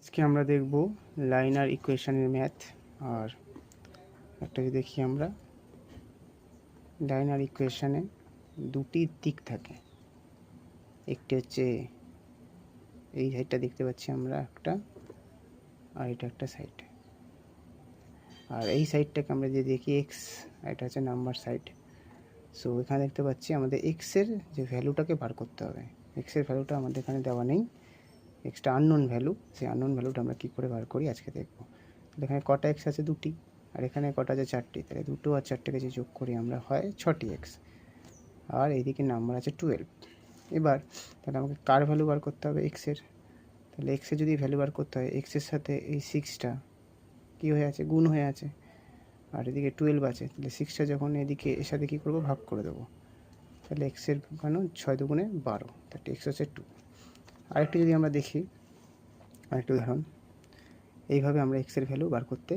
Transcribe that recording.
আজকে আমরা দেখব লাইনার ইকুয়েশনের ম্যাথ। আর একটা যে দেখি আমরা লাইনার ইকুয়েশনে দুটি দিক থাকে, একটি হচ্ছে এই সাইডটা দেখতে পাচ্ছি আমরা একটা, আর এটা একটা সাইড। আর এই সাইডটাকে আমরা যে দেখি এক্স, এটা হচ্ছে নাম্বার সাইড। সো এখানে দেখতে পাচ্ছি আমাদের এক্সের যে ভ্যালুটাকে বার করতে হবে। এক্সের ভ্যালুটা আমাদের এখানে দেওয়া নেই, এক্সটা আননোন ভ্যালু। সেই আননোন ভ্যালুটা আমরা কী করে বার করি আজকে দেখব। তাহলে এখানে কটা এক্স আছে? দুটি। আর এখানে কটা আছে? চারটি। তাহলে দুটো আর চারটেকে যে যোগ করি আমরা হয় 6টি এক্স। আর এইদিকে নাম্বার আছে 12। এবার তাহলে আমাকে কার ভ্যালু বার করতে হবে? এক্সের। তাহলে এক্সের যদি ভ্যালু বার করতে হয়, এক্সের সাথে এই 6টা কী হয়ে আছে? গুণ হয়ে আছে। আর এদিকে 12 আছে, তাহলে 6টা যখন এদিকে এর সাথে কী করবো? ভাগ করে দেবো। তাহলে এক্সের কেন 6 দুগুণে 12, তাহলে এক্স হচ্ছে 2। আরেকটি যদি আমরা দেখি, আরেকটি উদাহরণ, এইভাবে আমরা এক্সের ভ্যালু বার করতে